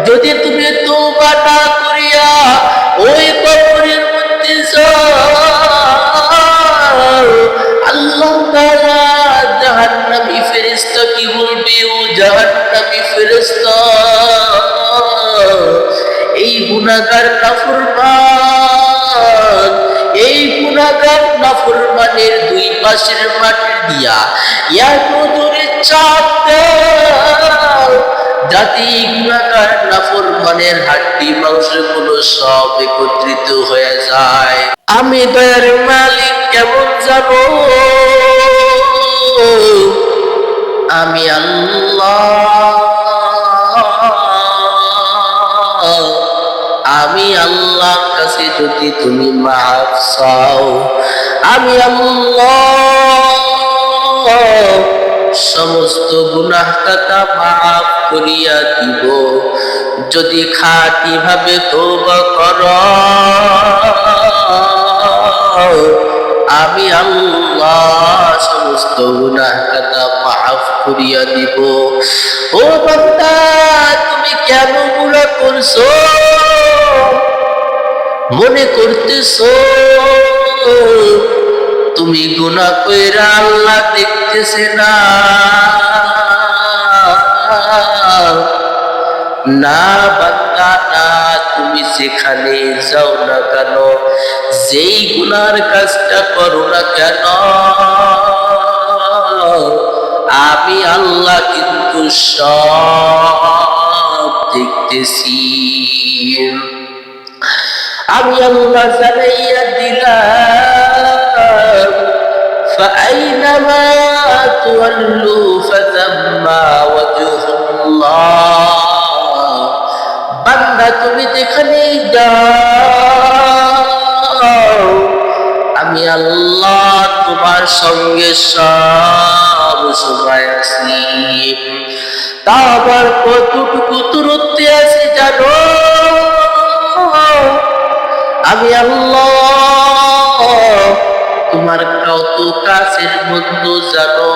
যদি তুমি তওবা না করিয়া ওই কবরের মধ্যে যাও, আল্লাহ তাআলা জাহান্নামী ফেরেশতা কি বলবে, ও জাহান্নামী ফেরেশতা, এই গুনাহগার নাফরমান, এই গুনাহগার নাফরমানের দুই পাশের মাটি দিয়া এত জোরে চাপ দাও যাতে গুনাহগার নাফরমানের হাড্ডি মাংসগুলো সব একত্রিত হয়ে যায়। আমি দয়ার মালিক কেমন জানো? আমি আল্লাহ। আমি আল্লাহর কাছে যদি তুমি মাফ চাও, আমি আল্লাহ সমস্ত গুনাহ খাতা মাফ করিয়া দিব। যদি খাঁটি ভাবে তওবা করো, আমি আল্লাহ সমস্ত গুনাহ খাতা মাফ করিয়া দিব। ও বান্দা, তুমি কেন গুনাহ করছো? মনে করতেছো তুমি গুনাহ কইরা আল্লাহ দেখতেছে না? না বান্দা না, তুমি যেখানে যাও না কেন, যেই গুনার কাজটা করো না কেন, আমি আল্লাহ কিন্তু সব দেখতেছি। আমি আল্লাহ জানাইয়া দিলাম, فأينما تولوا فثم وجه الله। বান্দা তুমি যেখানেই যাও, আমি আল্লাহ তোমার সঙ্গে সব সময় আছি। তা আবার কতটুকু দূরত্বে আছি জানো? আমি আল্লাহ তোমার কত কাছের বন্ধু জানো?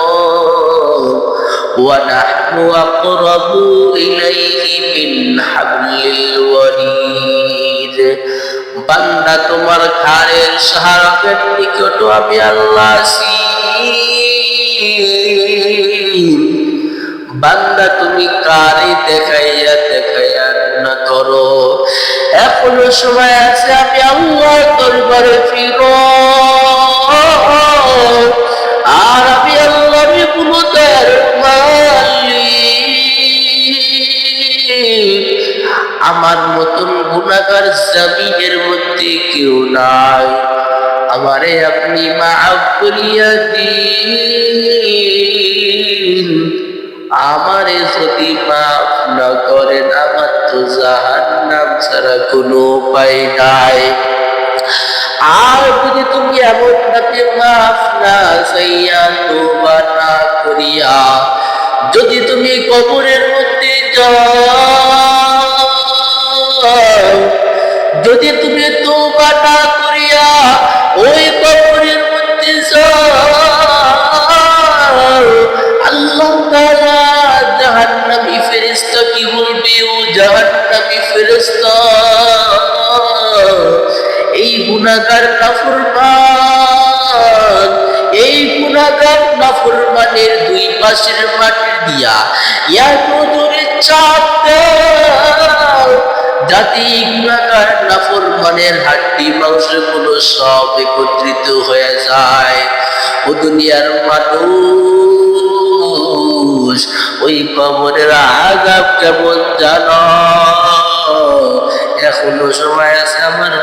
ওয়া নাহনু আকরাবু ইলাইহি মিন হাবলিল ওয়ারিদ। বান্দা তোমার ঘাড়ের সাহায্যের নিকট আমি আল্লাহ আছি। বান্দা তুমি কারে দেখাইয়া দেখাইয়া না করো, এখনো সময় আছে। আমি আল্লাহ দরবারে ফিরো, আর আমি আল্লাহর গুণের মালিক। আমার মতন গুনাহগার জমিনের মধ্যে কেউ নাই। আমারে আপনি মাফ করিয়া দিন। আমারে যদি মাফ না করেন, আমার তো জাহান্নাম ছাড়া কোনো উপায় নাই। আর যদি তুমি এমন ভাবে মাফ না চাইয়া তওবা না করিয়া যদি তুমি কবরের মধ্যে যাও, যদি তুমি তওবা না করিয়া ওই কবরের মধ্যে যাও, আল্লাহ তাআলা জাহান্নামী ফেরেশতা কি বলবে, ও জাহান্নামী ফেরেশতা, এই গুনাহগার নাফরমান, এই গুনাহগার নাফরমানের দুই পাশের মাটি দিয়া এত জোরে চাপ দাও যাতে গুনাহগার নাফরমানের হাড্ডি মাংসগুলো সব একত্রিত হয়ে যায়। ও দুনিয়ার মানুষ, ওই কবরের আযাব কেমন জানো? এখনো সময় আছে আমার